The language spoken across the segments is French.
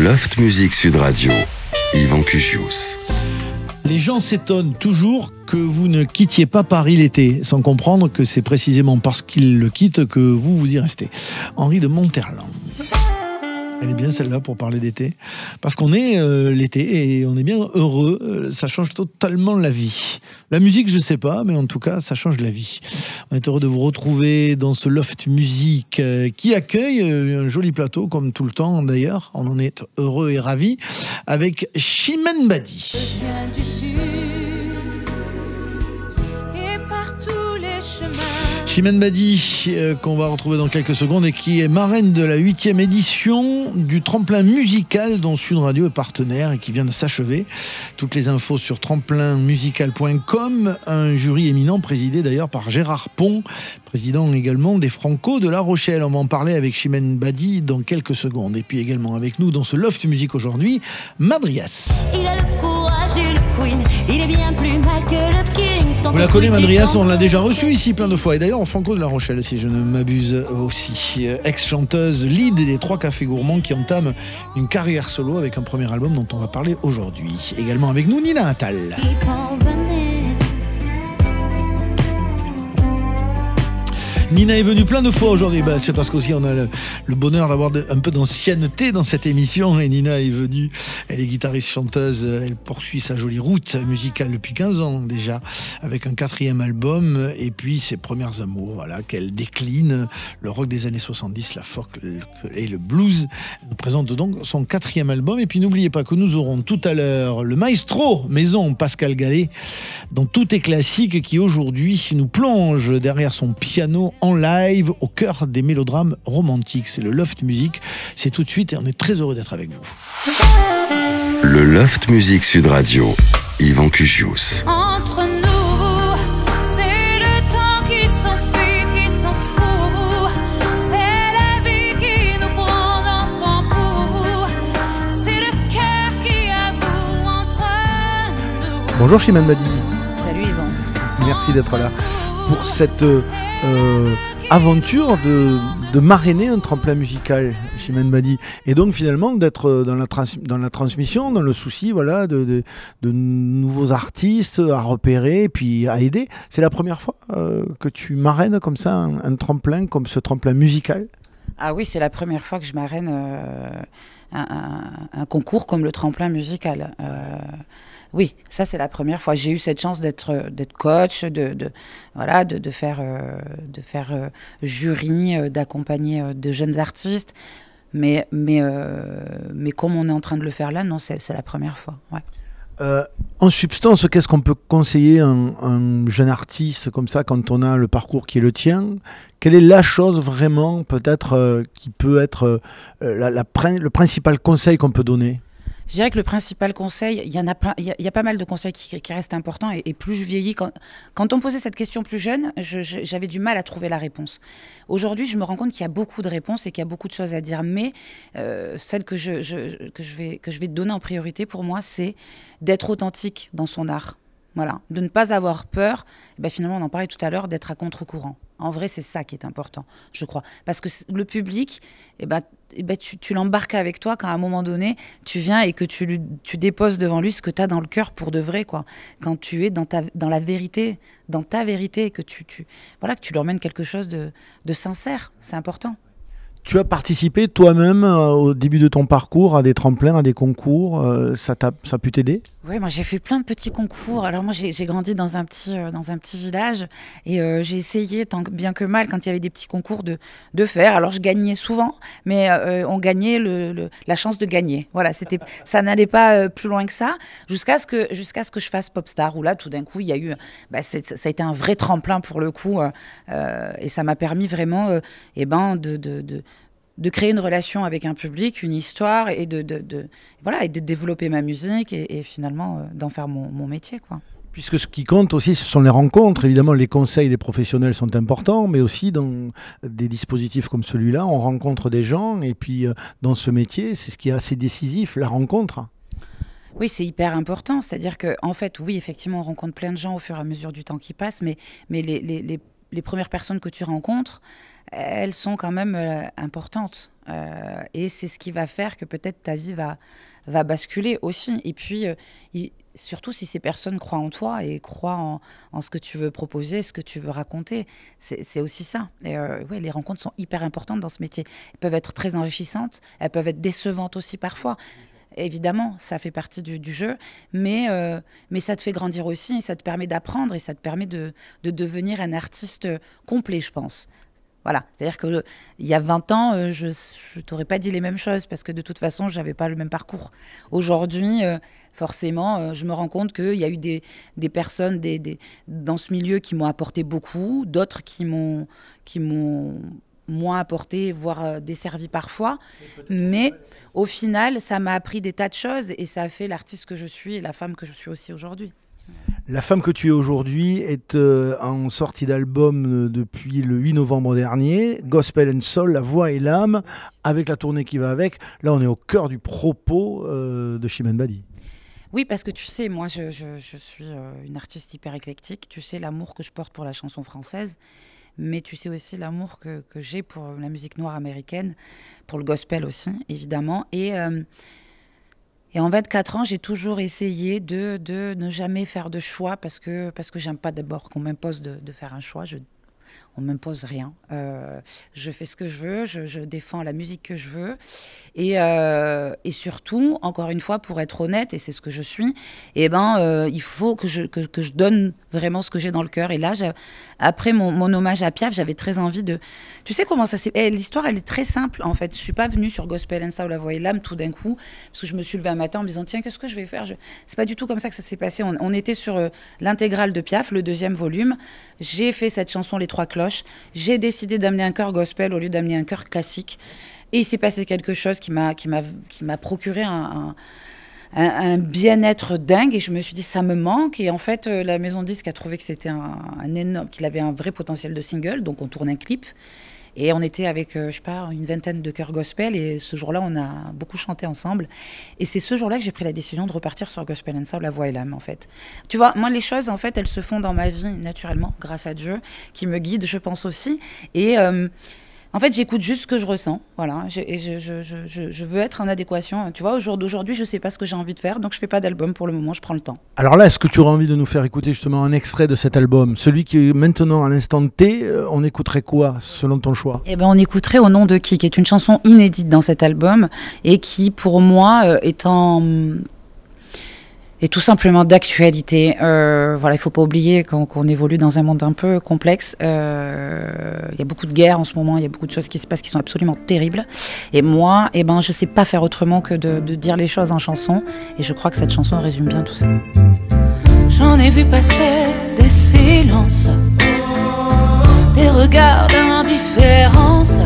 Loft Music Sud Radio, Yvan Cugius. Les gens s'étonnent toujours que vous ne quittiez pas Paris l'été, sans comprendre que c'est précisément parce qu'ils le quittent que vous y restez. Henri de Monterland. Elle est bien celle-là pour parler d'été, parce qu'on est l'été et on est bien heureux, ça change totalement la vie. La musique, je sais pas, mais en tout cas, ça change la vie. On est heureux de vous retrouver dans ce Loft Music qui accueille un joli plateau, comme tout le temps d'ailleurs, on en est heureux et ravis, avec Chimène Badi. Je viens du sud et par tous les chemins. Chimène Badi, qu'on va retrouver dans quelques secondes et qui est marraine de la 8e édition du tremplin musical dont Sud Radio est partenaire et qui vient de s'achever. Toutes les infos sur tremplinmusical.com, un jury éminent présidé d'ailleurs par Gérard Pont, président également des Franco de La Rochelle. On va en parler avec Chimène Badi dans quelques secondes. Et puis également avec nous dans ce Loft Music aujourd'hui, Madrias. Il a le courage d'une queen, il est bien plus mal que le king. Vous la connaissez, Madrias, on l'a déjà reçue ici plein de fois. Et d'ailleurs, en Franco de La Rochelle, si je ne m'abuse aussi. Ex-chanteuse, lead des 3 Cafés Gourmands qui entame une carrière solo avec un premier album dont on va parler aujourd'hui. Également avec nous, Nina Attal. Nina est venue plein de fois aujourd'hui. C'est parce qu'aussi on a le bonheur d'avoir un peu d'ancienneté dans cette émission. Et Nina est venue, elle est guitariste chanteuse, elle poursuit sa jolie route musicale depuis 15 ans déjà, avec un 4e album et puis ses premières amours, voilà, qu'elle décline, le rock des années 70, la folk et le blues. Elle nous présente donc son 4e album. Et puis n'oubliez pas que nous aurons tout à l'heure le maestro maison Pascal Gallet, dont tout est classique, qui aujourd'hui nous plonge derrière son piano en live au cœur des mélodrames romantiques. C'est le Loft Music, c'est tout de suite et on est très heureux d'être avec vous. Le Loft Music Sud Radio, Yvan Cugius. Entre nous, c'est le temps qui s'enfuit, qui s'en fout. C'est la vie qui nous prend dans son cou. C'est le cœur qui avoue entre nous. Bonjour Chimène Badi. Salut Yvan. Merci d'être là pour cette aventure de marrainer un tremplin musical, Chimène Badi, et donc finalement d'être dans la transmission, dans le souci, voilà, de nouveaux artistes à repérer, puis à aider. C'est la première fois que tu marraines comme ça un tremplin, comme ce tremplin musical? Ah oui, c'est la première fois que je marraine un concours comme le tremplin musical. Oui, ça c'est la première fois. J'ai eu cette chance d'être coach, de faire jury, d'accompagner de jeunes artistes. Mais comme on est en train de le faire là, non, c'est la première fois. Ouais. En substance, qu'est-ce qu'on peut conseiller à un jeune artiste comme ça quand on a le parcours qui est le tien? Quelle est la chose vraiment peut-être qui peut être le principal conseil qu'on peut donner? Je dirais que le principal conseil, il y en a plein, il y a pas mal de conseils qui restent importants et plus je vieillis, quand on me posait cette question plus jeune, j'avais du mal à trouver la réponse. Aujourd'hui, je me rends compte qu'il y a beaucoup de réponses et qu'il y a beaucoup de choses à dire, mais celle que je vais te donner en priorité pour moi, c'est d'être authentique dans son art. Voilà, de ne pas avoir peur, finalement on en parlait tout à l'heure, d'être à contre-courant. En vrai, c'est ça qui est important, je crois. Parce que le public, tu l'embarques avec toi quand à un moment donné, tu viens et que tu déposes devant lui ce que tu as dans le cœur pour de vrai, quoi. Quand tu es dans la vérité, dans ta vérité, que tu lui emmènes quelque chose de sincère, c'est important. Tu as participé toi-même au début de ton parcours à des tremplins, à des concours, ça a pu t'aider? Oui, moi j'ai fait plein de petits concours. Alors moi j'ai grandi dans un petit village et j'ai essayé tant bien que mal quand il y avait des petits concours de faire. Alors je gagnais souvent, mais on gagnait la chance de gagner. Voilà, ça n'allait pas plus loin que ça jusqu'à ce que je fasse Popstar où là tout d'un coup il y a eu, ça a été un vrai tremplin pour le coup et ça m'a permis vraiment de créer une relation avec un public, une histoire et de développer ma musique et finalement d'en faire mon métier, quoi. Puisque ce qui compte aussi, ce sont les rencontres. Évidemment, les conseils des professionnels sont importants, mais aussi dans des dispositifs comme celui-là, on rencontre des gens et puis dans ce métier, c'est ce qui est assez décisif, la rencontre. Oui, c'est hyper important. C'est-à-dire qu'en fait, oui, effectivement, on rencontre plein de gens au fur et à mesure du temps qui passe, mais les les premières personnes que tu rencontres, elles sont quand même importantes. Et c'est ce qui va faire que peut-être ta vie va basculer aussi. Et puis, surtout si ces personnes croient en toi et croient en ce que tu veux proposer, ce que tu veux raconter. C'est aussi ça. Et ouais, les rencontres sont hyper importantes dans ce métier. Elles peuvent être très enrichissantes, elles peuvent être décevantes aussi parfois. Évidemment, ça fait partie du jeu, mais ça te fait grandir aussi, et ça te permet d'apprendre et ça te permet de devenir un artiste complet, je pense. Voilà, c'est-à-dire qu'il y a 20 ans, je ne t'aurais pas dit les mêmes choses parce que de toute façon, je n'avais pas le même parcours. Aujourd'hui, forcément, je me rends compte qu'il y a eu des personnes dans ce milieu qui m'ont apporté beaucoup, d'autres qui m'ont moins apporté, voire desservi parfois. Mais au final, ça m'a appris des tas de choses et ça a fait l'artiste que je suis et la femme que je suis aussi aujourd'hui. La femme que tu es aujourd'hui est en sortie d'album depuis le 8 novembre dernier, Gospel and Soul, la voix et l'âme, avec la tournée qui va avec. Là, on est au cœur du propos de Chimène Badi. Oui, parce que tu sais, moi, je suis une artiste hyper éclectique. Tu sais l'amour que je porte pour la chanson française, mais tu sais aussi l'amour que j'ai pour la musique noire américaine, pour le gospel aussi, évidemment. Et en 24 ans, j'ai toujours essayé de ne jamais faire de choix parce que j'aime pas d'abord qu'on m'impose de faire un choix. On ne m'impose rien. Je fais ce que je veux, je défends la musique que je veux. Et surtout, encore une fois, pour être honnête, et c'est ce que je suis, il faut que je donne vraiment ce que j'ai dans le cœur. Et là, après mon hommage à Piaf, j'avais très envie de... Tu sais comment ça s'est... l'histoire, elle est très simple, en fait. Je ne suis pas venue sur Gospel and Soul, la voix et l'âme, tout d'un coup, parce que je me suis levée un matin en me disant, tiens, qu'est-ce que je vais faire C'est pas du tout comme ça que ça s'est passé. On était sur l'intégrale de Piaf, le 2e volume. J'ai fait cette chanson, Les Trois Cloches. J'ai décidé d'amener un chœur gospel au lieu d'amener un chœur classique. Et il s'est passé quelque chose qui m'a procuré un bien-être dingue. Et je me suis dit, ça me manque. Et en fait, la maison de disque a trouvé que c'était un énorme, qu'il avait un vrai potentiel de single. Donc, on tourne un clip. Et on était avec, je sais pas, une vingtaine de chœurs gospel. Et ce jour-là, on a beaucoup chanté ensemble. Et c'est ce jour-là que j'ai pris la décision de repartir sur Gospel and Soul, la voix et l'âme, en fait. Tu vois, moi, les choses, en fait, elles se font dans ma vie naturellement, grâce à Dieu, qui me guide, je pense aussi. Et en fait, j'écoute juste ce que je ressens. Voilà. Et je veux être en adéquation. Tu vois, au jour d'aujourd'hui, je sais pas ce que j'ai envie de faire. Donc, je fais pas d'album pour le moment. Je prends le temps. Alors là, est-ce que tu aurais envie de nous faire écouter justement un extrait de cet album? Celui qui est maintenant à l'instant T, on écouterait quoi, selon ton choix? Eh ben, on écouterait Au nom de qui est une chanson inédite dans cet album et qui, pour moi, est tout simplement d'actualité. Voilà, il faut pas oublier qu'on évolue dans un monde un peu complexe. Il y a beaucoup de guerres en ce moment, il y a beaucoup de choses qui se passent qui sont absolument terribles. Et moi, je sais pas faire autrement que de dire les choses en chanson. Et je crois que cette chanson résume bien tout ça. J'en ai vu passer des silences, des regards d'indifférence.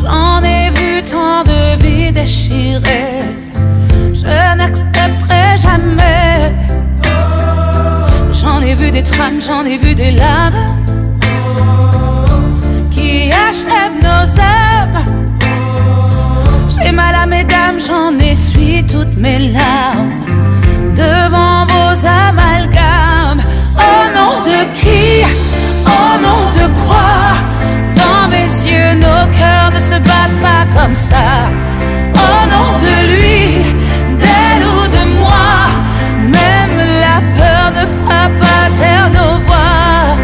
J'en ai vu tant de vies déchirées. Je n'accepterai jamais. J'en ai vu des trames, j'en ai vu des lames qui achèvent nos âmes. J'ai mal à mes dames, j'en essuie toutes mes larmes devant vos amalgames. Au nom de qui? Au nom de quoi? Dans mes yeux, nos cœurs ne se battent pas comme ça. Au nom de lui, d'elle ou de moi, même la peur ne fera pas taire nos voix.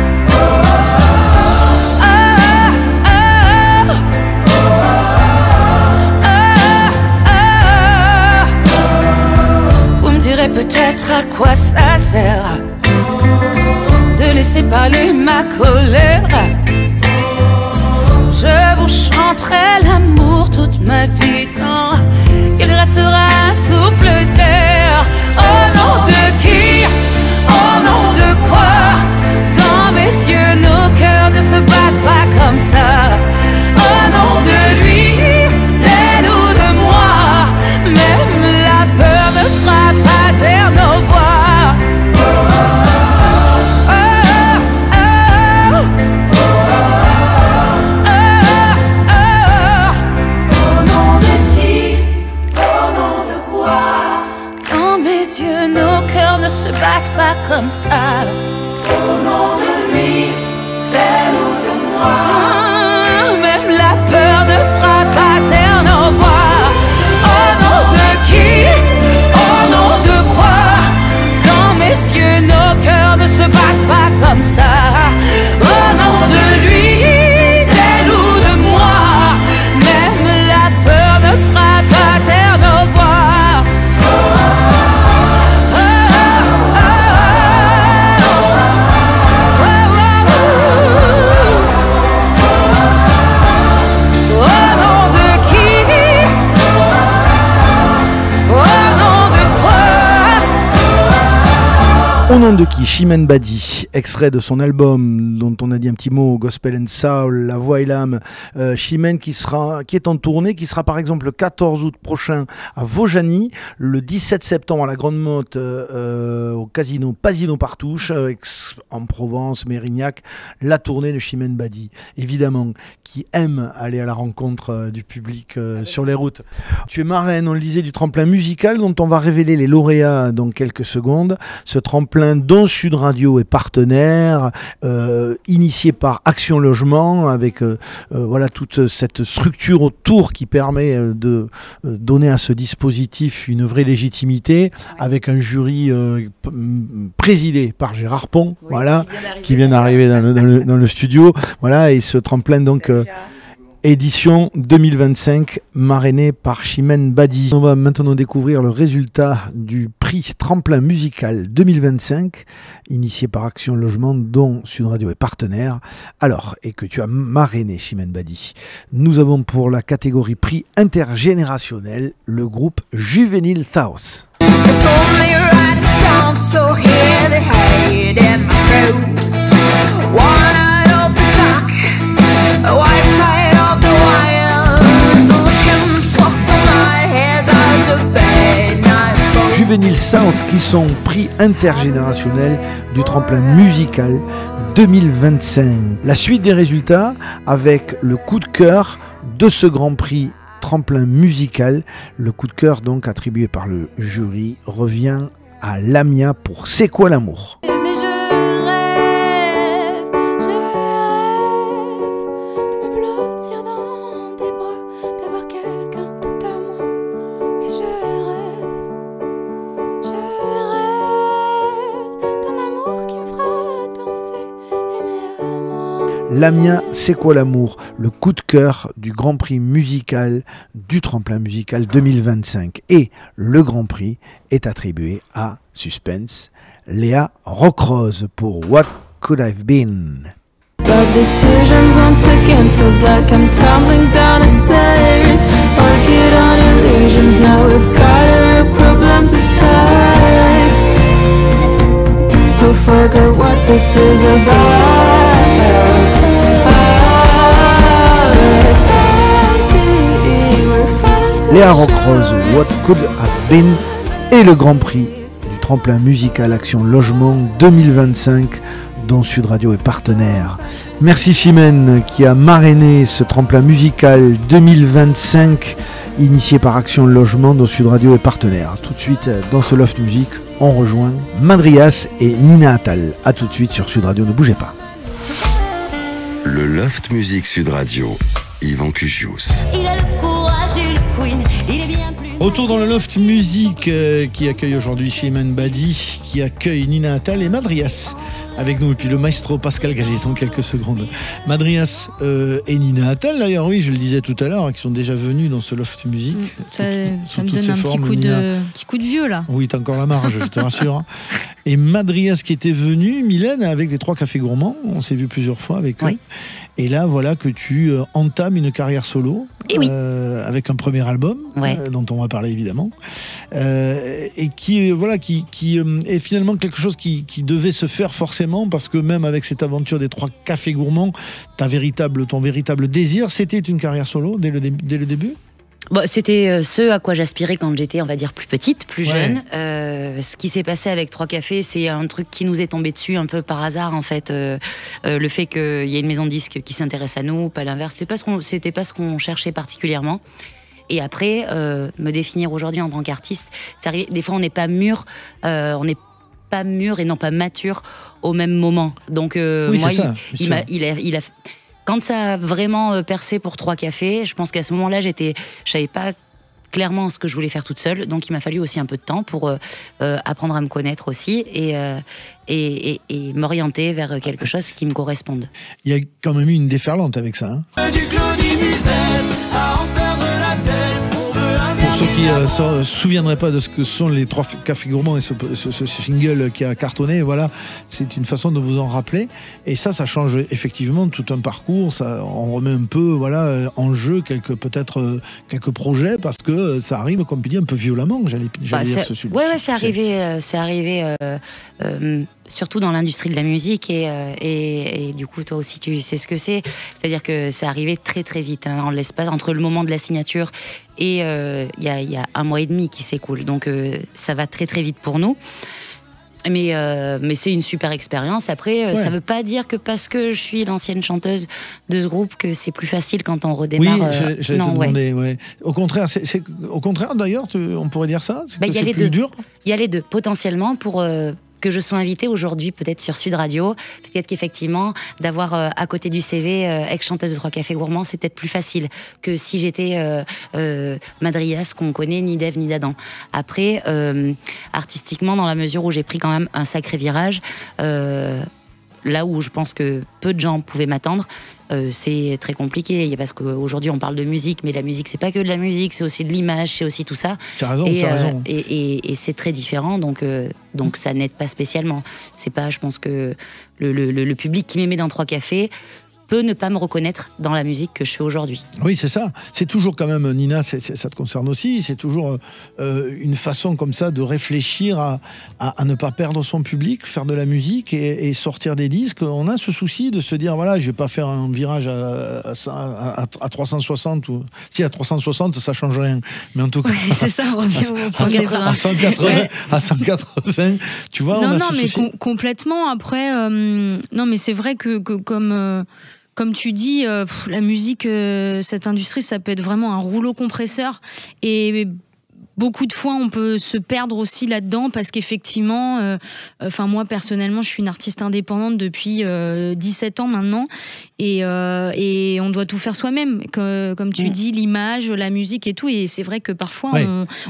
Vous me direz peut-être à quoi ça sert de laisser parler ma colère. Je vous chanterai l'amour toute ma vie tant qu'il restera un souffle d'air. Au nom de qui? Au nom de quoi? Dans mes yeux, nos cœurs ne se battent pas comme ça. Au nom de lui, d'elle ou de moi, même la peur ne fera pas taire nos voix. Nos cœurs ne se battent pas comme ça. Au nom de lui. Chien de qui? Chimène Badi, extrait de son album dont on a dit un petit mot, Gospel and Soul, La Voix et l'âme. Chimène qui est en tournée, qui sera par exemple le 14 août prochain à Vaujany, le 17 septembre à la Grande Motte au casino Pasino Partouche, en Provence, Mérignac, la tournée de Chimène Badi, évidemment, qui aime aller à la rencontre du public sur les routes. Tu es marraine, on le disait, du tremplin musical dont on va révéler les lauréats dans quelques secondes. Ce tremplin dont Sud Radio est partenaire, initié par Action Logement, avec voilà toute cette structure autour qui permet de donner à ce dispositif une vraie légitimité, avec un jury présidé par Gérard Pont, oui, voilà, qui vient d'arriver dans le studio, voilà, et ce tremplin donc édition 2025, marrainée par Chimène Badi. On va maintenant découvrir le résultat du prix Tremplin Musical 2025, initié par Action Logement, dont Sud Radio est partenaire. Alors, et que tu as marrainé, Chimène Badi. Nous avons pour la catégorie prix intergénérationnel le groupe Juvenile House. Juvenile Sound qui sont prix intergénérationnel du tremplin musical 2025. La suite des résultats avec le coup de cœur de ce grand prix tremplin musical. Le coup de cœur donc attribué par le jury revient à Lamia pour C'est quoi l'amour? Lamia, c'est quoi l'amour? Le coup de cœur du Grand Prix musical du tremplin musical 2025. Et le Grand Prix est attribué à Suspense, Léa Rockrose pour What Could I've Been. Bad decisions once again feels like I'm tumbling down the stairs. Orchid on illusions, now we've got a problem to sight. Who forgot what this is about? Léa Rockrose, What Could Have Been, et le Grand Prix du tremplin musical Action Logement 2025 dont Sud Radio est partenaire. Merci Chimène qui a marrainé ce tremplin musical 2025 initié par Action Logement dont Sud Radio est partenaire. Tout de suite dans ce Loft Music, on rejoint Madrias et Nina Attal. A tout de suite sur Sud Radio, ne bougez pas. Le Loft Music Sud Radio, Yvan Cugius. Il a le courage et le queen, il est bien plus... Retour dans le Loft Music qui accueille aujourd'hui Chimène Badi, qui accueille Nina Attal et Madrias avec nous, et puis le maestro Pascal Gallet dans quelques secondes. Madrias et Nina Attal, d'ailleurs, oui, je le disais tout à l'heure, qui sont déjà venus dans ce Loft Music. Ça me donne un petit coup de vieux, là. Oui, t'as encore la marge, je te rassure. Et Madrias qui était venu, Mylène, avec les 3 cafés gourmands, on s'est vu plusieurs fois avec eux. Et là, voilà que tu entames une carrière solo, avec un premier album, dont on va parler évidemment, et qui est finalement quelque chose qui devait se faire forcément, parce que même avec cette aventure des 3 cafés gourmands, ton véritable désir, c'était une carrière solo dès le début. Bon, c'était ce à quoi j'aspirais quand j'étais, on va dire, plus petite, plus jeune. Ce qui s'est passé avec 3 cafés, c'est un truc qui nous est tombé dessus un peu par hasard, en fait. Le fait qu'il y ait une maison de disques qui s'intéresse à nous, pas l'inverse. C'était pas ce qu'on cherchait particulièrement. Et après, me définir aujourd'hui en tant qu'artiste, des fois on n'est pas mûr, et non pas mature au même moment. Donc moi, il a quand ça a vraiment percé pour 3 cafés, je pense qu'à ce moment-là, je savais pas clairement ce que je voulais faire toute seule, donc il m'a fallu aussi un peu de temps pour apprendre à me connaître aussi et m'orienter vers quelque chose qui me corresponde. Il y a quand même eu une déferlante avec ça. Hein. Du Claudie Musette, à en perdre la tête, on veut un pour ceux qui ne se souviendraient pas de ce que sont les 3 cafés gourmands et ce single qui a cartonné, voilà, c'est une façon de vous en rappeler. Et ça change effectivement tout un parcours. On remet un peu, en jeu quelques projets, parce que ça arrive, comme tu dis, un peu violemment. J'allais dire c'est arrivé. surtout dans l'industrie de la musique et du coup toi aussi tu sais ce que c'est. C'est-à-dire que c'est arrivé très très vite en l'espace entre le moment de la signature et il y a 1 mois et demi qui s'écoule. Donc ça va très très vite pour nous. Mais c'est une super expérience. Après, ça veut pas dire que parce que je suis l'ancienne chanteuse de ce groupe que c'est plus facile quand on redémarre. Oui, j'allais te demander. Ouais. Au contraire, au contraire d'ailleurs, on pourrait dire ça. C'est que c'est plus dur. Il y a les deux potentiellement pour que je sois invitée aujourd'hui peut-être sur Sud Radio, peut-être qu'effectivement d'avoir à côté du CV ex-chanteuse de 3 Cafés Gourmands, c'est peut-être plus facile que si j'étais Madrias, qu'on connaît ni d'Ève ni d'Adam. Après, artistiquement, dans la mesure où j'ai pris quand même un sacré virage, là où je pense que peu de gens pouvaient m'attendre, c'est très compliqué parce qu'aujourd'hui on parle de musique, mais la musique c'est pas que de la musique, c'est aussi de l'image, c'est aussi tout ça. Tu as raison, tu as raison. Et c'est très différent, donc ça n'aide pas spécialement. C'est pas, je pense que le public qui m'aimait dans 3 Cafés peut ne pas me reconnaître dans la musique que je fais aujourd'hui. Oui, c'est ça. C'est toujours quand même, Nina, ça te concerne aussi, c'est toujours une façon comme ça de réfléchir à ne pas perdre son public, faire de la musique et sortir des disques. On a ce souci de se dire, voilà, je vais pas faire un virage à 360, ou si à 360, ça change rien. Mais en tout cas, oui, c'est ça, on revient à 180, tu vois. Non, mais complètement. Après, non, mais c'est vrai que comme tu dis, la musique, cette industrie, ça peut être vraiment un rouleau compresseur. Et beaucoup de fois, on peut se perdre aussi là-dedans parce qu'effectivement, moi personnellement, je suis une artiste indépendante depuis 17 ans maintenant. Et on doit tout faire soi-même, comme tu dis, l'image, la musique et tout. Et c'est vrai que parfois,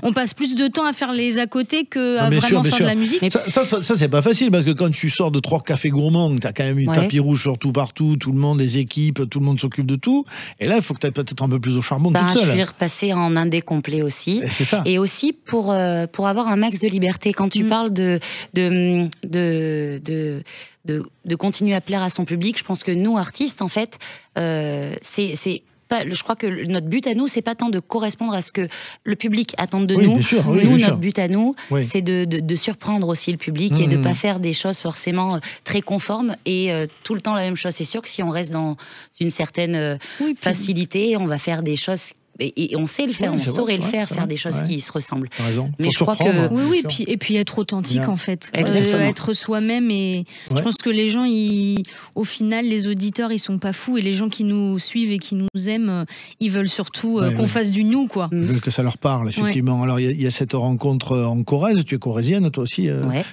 on passe plus de temps à faire les à côté qu'à vraiment faire de la musique. Ça c'est pas facile, parce que quand tu sors de 3 Cafés Gourmands, t'as quand même eu tapis rouge surtout partout, tout le monde, les équipes, tout le monde s'occupe de tout. Et là, il faut que tu aies peut-être un peu plus au charbon toute seule. Je suis repassée en indé complet aussi. C'est ça. Et aussi pour avoir un max de liberté. Quand tu parles de continuer à plaire à son public, je pense que nous, artistes, en fait, c'est pas, je crois que notre but à nous, c'est pas tant de correspondre à ce que le public attend de nous. Bien sûr, Notre but à nous, c'est de surprendre aussi le public et de pas faire des choses forcément très conformes et tout le temps la même chose. C'est sûr que si on reste dans une certaine facilité, on va faire des choses. Et on sait le faire, on saurait le faire, faire des choses qui se ressemblent. Mais je crois que oui, et puis être authentique en fait, être soi-même. Et je pense que les gens, au final, les auditeurs, ils sont pas fous, et les gens qui nous suivent et qui nous aiment, ils veulent surtout qu'on fasse du nous, quoi. Ils veulent que ça leur parle, effectivement. Alors il y a cette rencontre en Corrèze. Tu es corrézienne, toi aussi,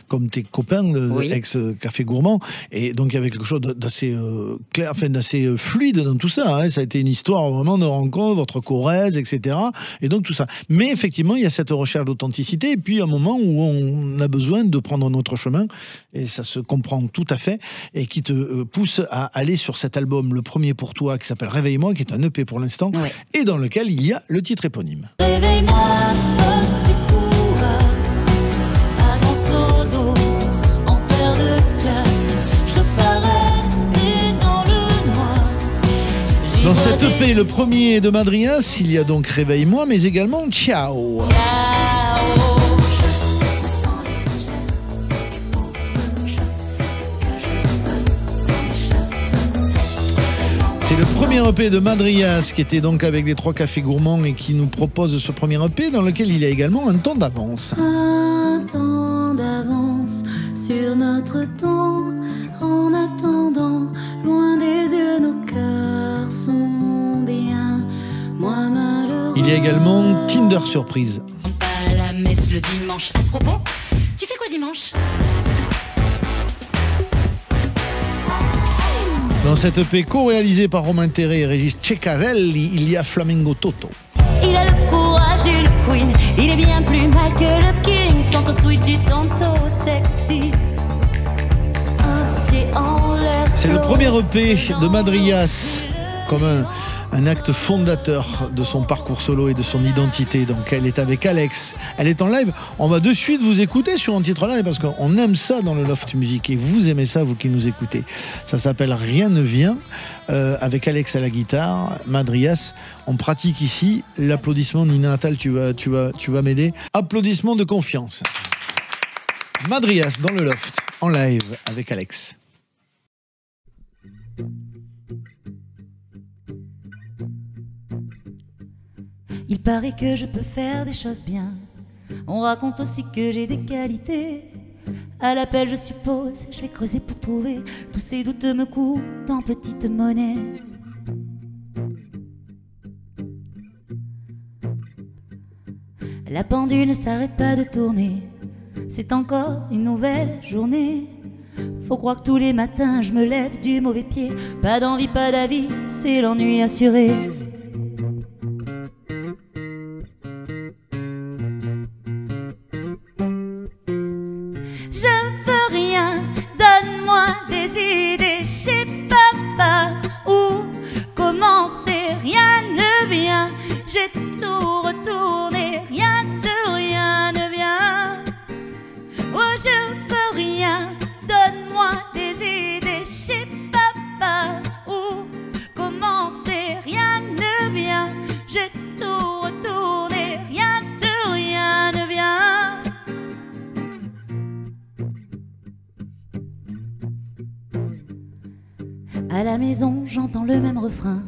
comme tes copains de ex-Café Gourmand. Et donc il y avait quelque chose d'assez clair, enfin d'assez fluide dans tout ça. Hein. Ça a été une histoire vraiment de rencontre, votre Corrèze, etc. Et donc tout ça. Mais effectivement, il y a cette recherche d'authenticité, et puis un moment où on a besoin de prendre notre chemin, et ça se comprend tout à fait, et qui te pousse à aller sur cet album, le premier pour toi, qui s'appelle Réveille-moi, qui est un EP pour l'instant, et dans lequel il y a le titre éponyme. Réveille-moi comme tu pourras, un grand seau d'eau en paire de claques, je peux pas rester dans le noir. Dans cet EP, le premier de Madrias, il y a donc Réveille-moi, mais également Ciao. C'est le premier EP de Madrias, qui était donc avec les 3 Cafés Gourmands et qui nous propose ce premier EP dans lequel il y a également un temps d'avance. Un temps d'avance sur notre temps, en attendant, loin des yeux, nos cœurs sont bien moins malheureux. Il y a également Tinder Surprise. On part à la messe le dimanche. À ce propos, tu fais quoi dimanche? Dans cette EP co-réalisée par Romain Terré et Régis Ceccarelli, il y a Flamingo Toto. Il a le courage et le queen, il est bien plus mal que le king, tantôt sweet, tantôt sexy. Un pied en l'air. C'est le premier EP de Madrias, comme un acte fondateur de son parcours solo et de son identité. Donc elle est avec Alex, elle est en live. On va de suite vous écouter sur un titre live, parce qu'on aime ça dans le Loft Music, et vous aimez ça, vous qui nous écoutez. Ça s'appelle Rien ne vient, avec Alex à la guitare, Madrias. On pratique ici l'applaudissement. Nina Attal, tu vas m'aider. Applaudissement de confiance. Madrias dans le Loft. en live avec Alex. Il paraît que je peux faire des choses bien. On raconte aussi que j'ai des qualités. À l'appel, je suppose, je vais creuser pour trouver. Tous ces doutes me coûtent en petite monnaie. La pendule ne s'arrête pas de tourner. C'est encore une nouvelle journée. Faut croire que tous les matins je me lève du mauvais pied. Pas d'envie, pas d'avis, c'est l'ennui assuré. Je veux rien, donne-moi des idées. Je sais pas par où commencer, rien ne vient. J'ai tout retourné, rien de rien ne vient. Oh, je veux rien, donne-moi des idées. Je sais pas par où commencer, rien ne vient. J'ai tout retourné, rien de rien ne vient. À la maison, j'entends le même refrain.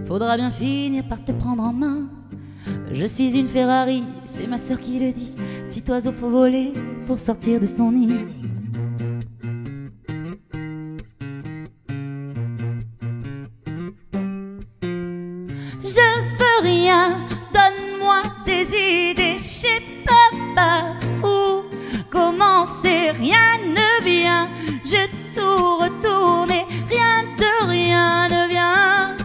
Faudra bien finir par te prendre en main. Je suis une Ferrari, c'est ma sœur qui le dit. Petit oiseau, faut voler pour sortir de son nid. Je veux rien, donne-moi des idées. Je sais pas par où commencer, rien ne vient. J'ai tout retourné, rien de rien ne vient.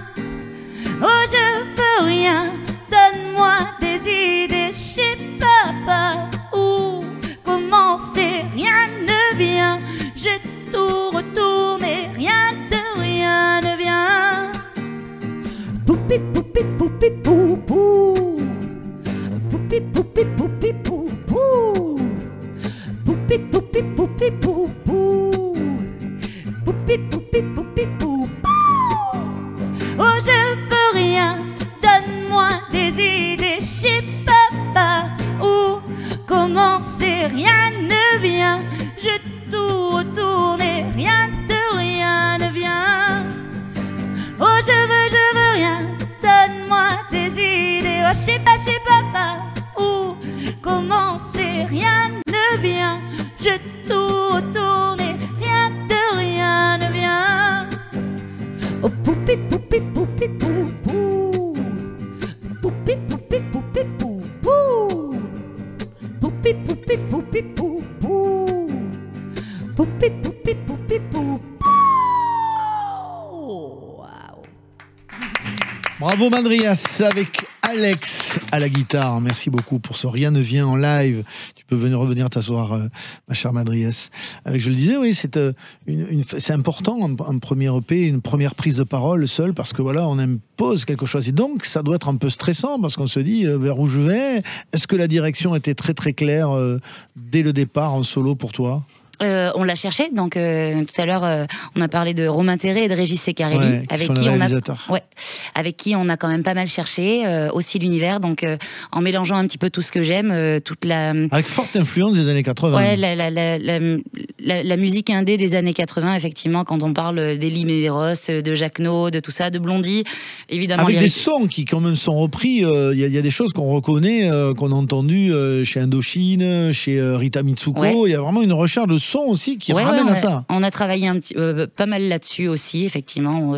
Oh, je veux rien, donne-moi des idées. Je sais pas par où commencer, rien ne vient. J'ai tout retourné, rien de rien ne vient. Poupi, poupi, poupi, pou, pou. Poupi, poupi, poupi, pou, pou. Poupi, poupi, poupi, pou, pou. Poupi, poupi, poupi, pou, pou. Oh, je veux rien, donne-moi des idées. Je sais pas par où commencer, rien ne vient. J'ai tout retourné, rien de rien ne vient. Oh, je veux rien, donne-moi des idées. Oh, je sais pas par où commencer, rien ne vient. J'ai tout retourné, rien de rien ne vient. Oh, poupi, poupi, poupi, pou, pou. Poupi, poupi, poupi, pou, pou. Poupi, poupi, poupi, pou, pou. Poupi, poupi, poupi, pou, pou. Waouh. Bravo Madrias avec Alex à la guitare. Merci beaucoup pour ce Rien ne vient en live. Tu peux revenir t'asseoir, ma chère Madrias. Avec, je le disais, oui, c'est important un premier EP, une première prise de parole seule, parce que voilà, on impose quelque chose. Et donc, ça doit être un peu stressant, parce qu'on se dit vers où je vais. Est-ce que la direction était très très claire dès le départ en solo pour toi ? On l'a cherché, donc tout à l'heure on a parlé de Romain Terré et de Régis Ceccarelli, avec qui on a quand même pas mal cherché, aussi l'univers, donc en mélangeant un petit peu tout ce que j'aime, toute la... Avec forte influence des années 80. Ouais, la musique indé des années 80, effectivement, quand on parle d'Elie Medeiros, de Jacques No, de tout ça, de Blondie, évidemment... Avec des sons qui quand même sont repris, il y a des choses qu'on reconnaît, qu'on a entendues chez Indochine, chez Rita Mitsuko, il y a vraiment une recherche de son aussi qui ramène à ça. On a travaillé pas mal là-dessus aussi, effectivement.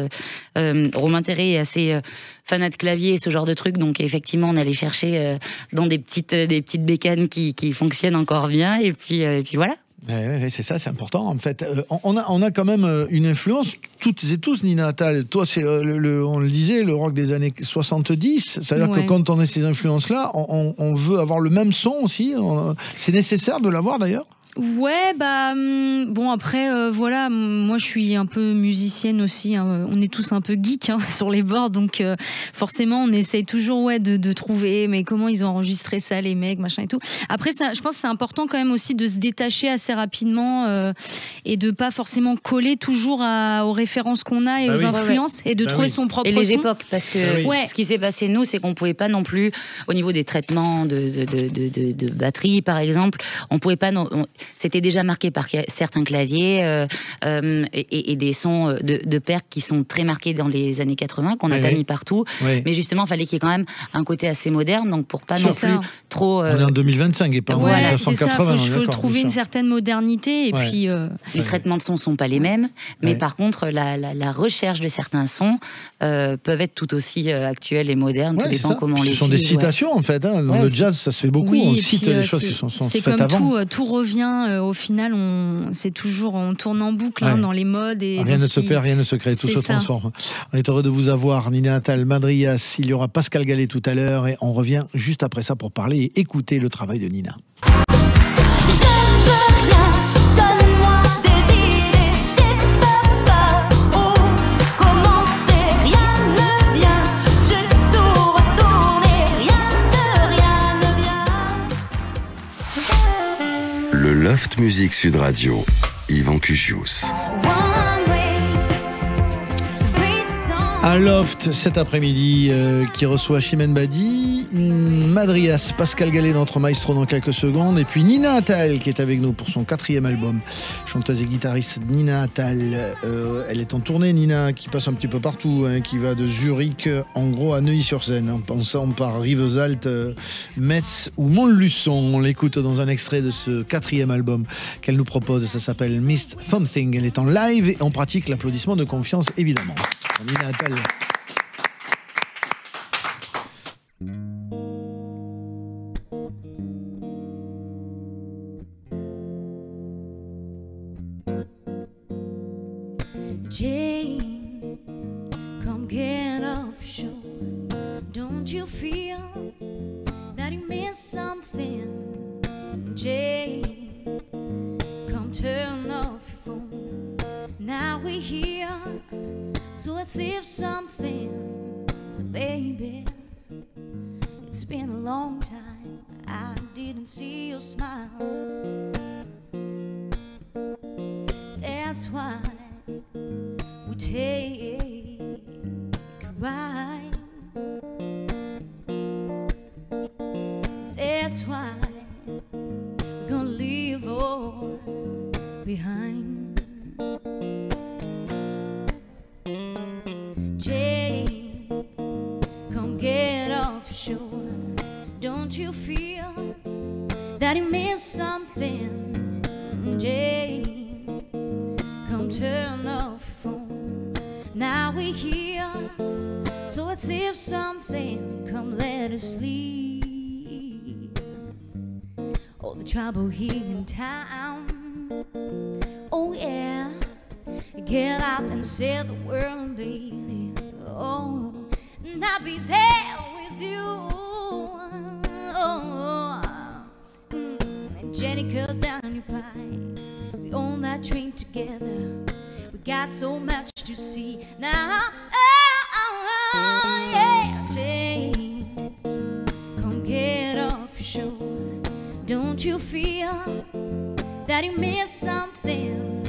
Romain Terré est assez fanat de clavier et ce genre de trucs, donc effectivement on allait chercher dans des petites bécanes qui fonctionnent encore bien, et puis voilà. Ouais, c'est ça, c'est important en fait. On a quand même une influence, toutes et tous, Nina Attal. Toi, c'est on le disait, le rock des années 70. C'est-à-dire que quand on a ces influences-là, on veut avoir le même son aussi. C'est nécessaire de l'avoir d'ailleurs. Ouais, bon après voilà, moi je suis un peu musicienne aussi, hein. On est tous un peu geeks sur les bords, donc forcément on essaye toujours de trouver mais comment ils ont enregistré ça les mecs, machin et tout. Après ça, je pense que c'est important quand même aussi de se détacher assez rapidement et de pas forcément coller toujours aux références qu'on a et aux influences et de trouver son propre son. Et les époques, parce que ce qui s'est passé nous, c'est qu'on pouvait pas non plus, au niveau des traitements de batterie par exemple, on pouvait pas c'était déjà marqué par certains claviers et des sons de percus qui sont très marqués dans les années 80, qu'on n'a pas mis partout. Oui. Mais justement, il fallait qu'il y ait quand même un côté assez moderne, donc pour pas non plus trop... On est en 2025 et pas en 1980. Il faut trouver une certaine modernité. Et puis, les traitements de sons ne sont pas les mêmes, mais par contre, la recherche de certains sons peuvent être tout aussi actuels et modernes, tout dépend comment on les utilise. Ce sont des citations, en fait. Hein. Dans le jazz, ça se fait beaucoup. On cite les choses qui sont faites avant. C'est comme tout revient. Au final, on tourne en boucle dans les modes. Et rien ne se perd, rien ne se crée, tout se transforme. On est heureux de vous avoir, Nina Attal, Madrias. Il y aura Pascal Gallet tout à l'heure et on revient juste après ça pour parler et écouter le travail de Nina. Le Loft Music Sud Radio, Yvan Cuchius. Un loft cet après-midi qui reçoit Chimène Badi, Madrias, Pascal Gallet, notre maestro dans quelques secondes, et puis Nina Attal qui est avec nous pour son 4e album. Chanteuse et guitariste Nina Attal. Elle est en tournée, Nina, qui passe un petit peu partout, qui va de Zurich en gros à Neuilly-sur-Seine, en passant par Rivesaltes, Metz ou Montluçon. On l'écoute dans un extrait de ce 4e album qu'elle nous propose. Ça s'appelle Missed Something. Elle est en live et on pratique l'applaudissement de confiance évidemment. Nina Attal. Jane, come get off your shoulder. Don't you feel that you missed something? Jane, come turn off your phone. Now we're here, so let's live something, baby. It's been a long time, I didn't see your smile. That's why we take a ride. That's why we're gonna leave all behind. Jane, come get off your shoulder. Don't you feel that you missed something? Jane, come turn off your phone. Now we're here, so let's live something. Come let us leave all the trouble here in town. Oh yeah, get up and say the word, baby. Oh, and I'll be there with you. Oh, and Jenny, cut down your pie. We own that train together. We got so much to see now. Oh, yeah, Jane, come get off your shoulder. Don't you feel that you missed something?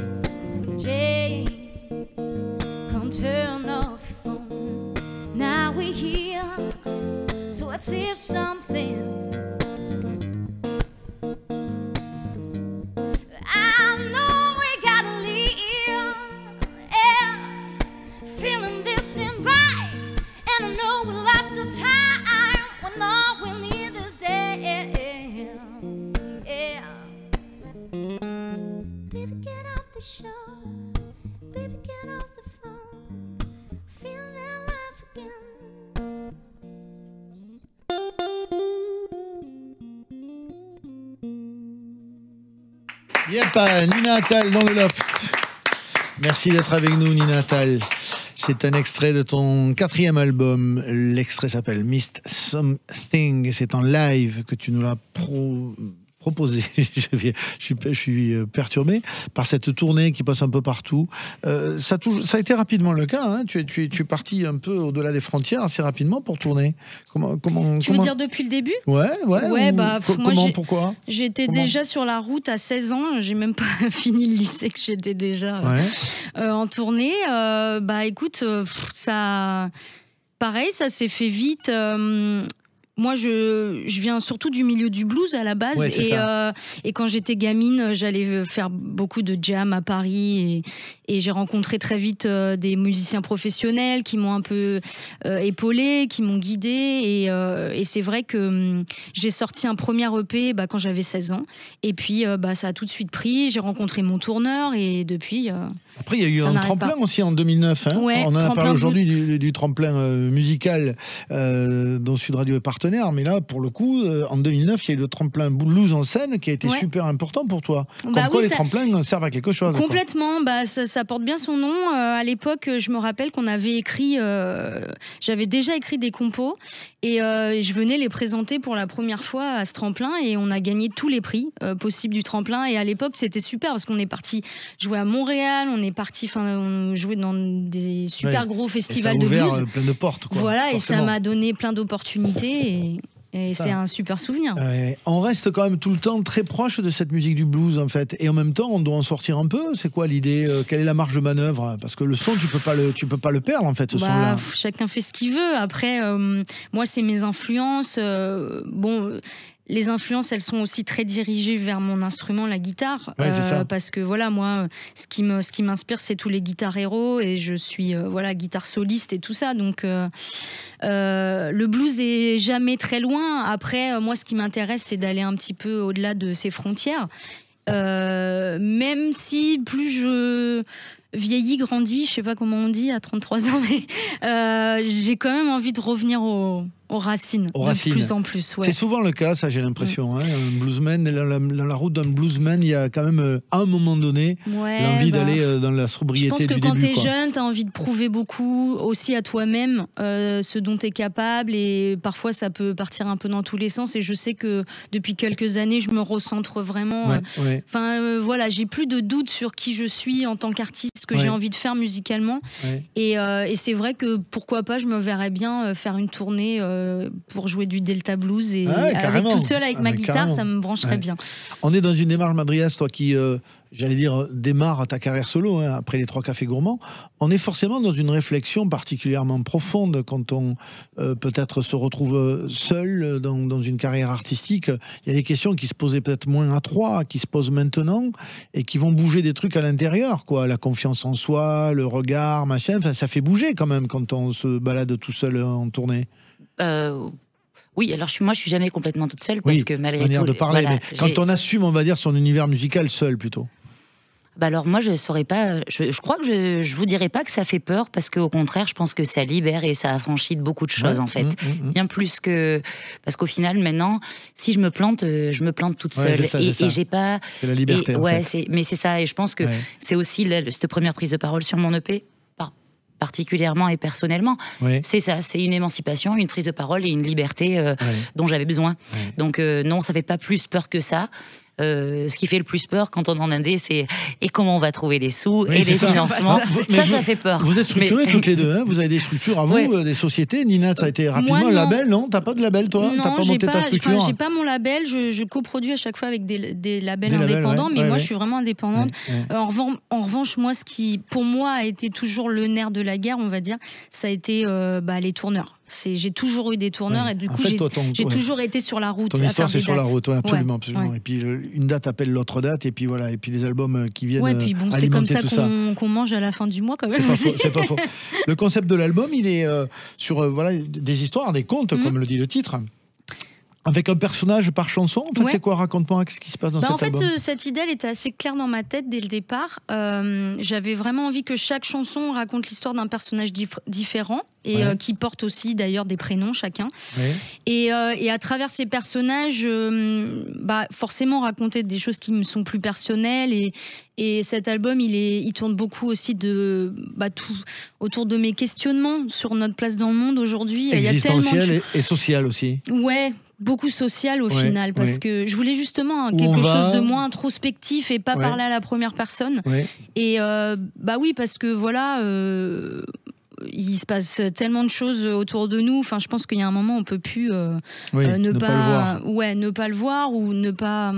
Jane, come turn off your phone. Now we're here, so let's live something. I know we gotta leave, yeah, feeling this ain't right, and I know we lost the time when all we need is there, yeah. Baby, get off the shore, baby, get off the phone, feel that life again. Yep, Nina Attal dans le loft. Merci d'être avec nous, Nina Attal. C'est un extrait de ton 4e album. L'extrait s'appelle Missed Something. C'est en live que tu nous l'as proposé. Je suis perturbé par cette tournée qui passe un peu partout. Ça a été rapidement le cas. Hein. Tu es parti un peu au-delà des frontières assez rapidement pour tourner. Tu veux dire depuis le début ? Ouais. Pourquoi ? J'étais déjà sur la route à 16 ans. J'ai même pas fini le lycée que j'étais déjà en tournée. Écoute, ça, pareil, ça s'est fait vite. moi, je viens surtout du milieu du blues à la base. Ouais, c'est ça. Et quand j'étais gamine, j'allais faire beaucoup de jam à Paris. Et j'ai rencontré très vite des musiciens professionnels qui m'ont un peu épaulée, qui m'ont guidée. Et c'est vrai que j'ai sorti un premier EP quand j'avais 16 ans. Et puis, ça a tout de suite pris. J'ai rencontré mon tourneur. Et depuis... Après, il y a eu un tremplin aussi en 2009. Hein. Ouais, on en a tremplin parlé aujourd'hui du tremplin musical dont Sud Radio est partenaire. Mais là, pour le coup, en 2009, il y a eu le tremplin blues en scène qui a été super important pour toi. Comme quoi, les tremplins servent à quelque chose. Complètement. Ça porte bien son nom. À l'époque, je me rappelle qu'on avait écrit... j'avais déjà écrit des compos. Et je venais les présenter pour la première fois à ce tremplin. Et on a gagné tous les prix possibles du tremplin. Et à l'époque, c'était super parce qu'on est parti jouer à Montréal. On jouait dans des super gros festivals de blues. Ça a ouvert plein de portes. Voilà, et ça m'a donné plein d'opportunités. Et c'est un super souvenir. On reste quand même tout le temps très proche de cette musique du blues, en fait. Et en même temps, on doit en sortir un peu. C'est quoi l'idée? Quelle est la marge de manœuvre? Parce que le son, tu peux pas le perdre, en fait, ce son-là. Chacun fait ce qu'il veut. Après, moi, c'est mes influences. Les influences, elles sont aussi très dirigées vers mon instrument, la guitare, parce que voilà, moi, ce qui m'inspire, c'est tous les guitares héros, et je suis guitare soliste et tout ça. Donc, le blues est jamais très loin. Après, moi, ce qui m'intéresse, c'est d'aller un petit peu au-delà de ces frontières. Même si plus je vieillis, grandis, je sais pas comment on dit à 33 ans, mais j'ai quand même envie de revenir aux racines, de plus en plus. Ouais. C'est souvent le cas, ça, j'ai l'impression. Hein. Un bluesman, dans la route d'un bluesman, il y a quand même, à un moment donné, l'envie d'aller dans la sobriété du début. Je pense que quand t'es jeune, t'as envie de prouver beaucoup aussi à toi-même ce dont t'es capable, et parfois ça peut partir un peu dans tous les sens. Et je sais que depuis quelques années, je me recentre vraiment. Voilà, j'ai plus de doute sur qui je suis en tant qu'artiste, ce que j'ai envie de faire musicalement. Et c'est vrai que pourquoi pas, je me verrais bien faire une tournée pour jouer du Delta Blues et toute seule avec ma guitare, ça me brancherait bien. On est dans une démarche, Madrias, toi qui, j'allais dire, démarre ta carrière solo après les 3 cafés gourmands. On est forcément dans une réflexion particulièrement profonde quand on peut-être se retrouve seul dans une carrière artistique. Il y a des questions qui se posaient peut-être moins à 3, qui se posent maintenant et qui vont bouger des trucs à l'intérieur, quoi. La confiance en soi, le regard, machin. Enfin, ça fait bouger quand même quand on se balade tout seul en tournée. Oui, alors moi je suis jamais complètement toute seule parce que malgré manière tout, de parler, mais quand on assume, on va dire, son univers musical seul plutôt. Alors moi je saurais pas, je crois que je vous dirais pas que ça fait peur, parce qu'au contraire je pense que ça libère et ça affranchit de beaucoup de choses en fait. Bien plus que, parce qu'au final maintenant, si je me plante toute seule, et j'ai pas... C'est la liberté mais c'est ça, et je pense que c'est aussi cette première prise de parole sur mon EP, particulièrement et personnellement. C'est ça, c'est une émancipation, une prise de parole et une liberté dont j'avais besoin. Donc non, ça fait pas plus peur que ça. Ce qui fait le plus peur quand on est en indé, c'est et comment on va trouver les sous et les financements. Ça fait peur. Vous êtes structurés toutes les deux, hein, vous avez des structures à vous, des sociétés. Nina, ça a été rapidement un label, non? T'as pas de label, toi? Non, t'as pas monté ta structure? J'ai pas mon label, je coproduis à chaque fois avec des labels indépendants, mais moi je suis vraiment indépendante. En revanche, moi, ce qui pour moi a été toujours le nerf de la guerre, on va dire, ça a été les tourneurs. J'ai toujours eu des tourneurs et du coup j'ai toujours été sur la route. Ton histoire, c'est sur la route, absolument. Ouais. Et puis une date appelle l'autre date, et puis voilà, et puis les albums qui viennent alimenter c'est comme ça tout qu'on mange à la fin du mois quand même. C'est pas faux. Le concept de l'album, il est sur des histoires, des contes, comme le dit le titre. Avec un personnage par chanson, en fait, c'est quoi? Raconte-moi, qu'est-ce qui se passe dans cet album? En fait, cette idée, elle était assez claire dans ma tête dès le départ. J'avais vraiment envie que chaque chanson raconte l'histoire d'un personnage différent et qui porte aussi d'ailleurs des prénoms chacun. Et à travers ces personnages, forcément raconter des choses qui me sont plus personnelles. Et cet album, il tourne beaucoup aussi tout autour de mes questionnements sur notre place dans le monde aujourd'hui. Existentiel et social aussi. Ouais. Beaucoup social au final, parce que je voulais justement quelque chose de moins introspectif et pas parler à la première personne. Et parce que voilà, il se passe tellement de choses autour de nous. Enfin, je pense qu'il y a un moment où on peut plus ne pas le voir ou ne pas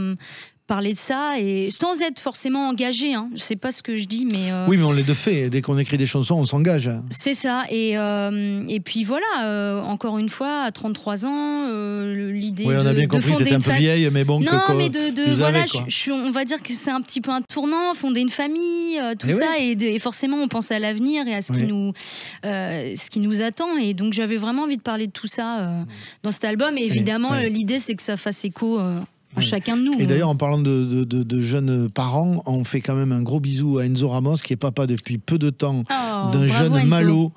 parler de ça et sans être forcément engagé. Hein. Je sais pas ce que je dis, mais Oui, mais on l'est de fait. Dès qu'on écrit des chansons, on s'engage. c'est ça. Et puis voilà, encore une fois, à 33 ans, l'idée Oui, on a bien de compris que fonder t'étais un une peu famille. vieille, mais bon. Non, que, mais voilà, on va dire que c'est un petit peu un tournant, fonder une famille, tout Eh ça, oui. et forcément on pense à l'avenir et à ce qui nous attend. Et donc j'avais vraiment envie de parler de tout ça dans cet album. Et évidemment, l'idée c'est que ça fasse écho à chacun de nous. Et d'ailleurs, en parlant de jeunes parents, on fait quand même un gros bisou à Enzo Ramos, qui est papa depuis peu de temps d'un jeune Enzo. Malo,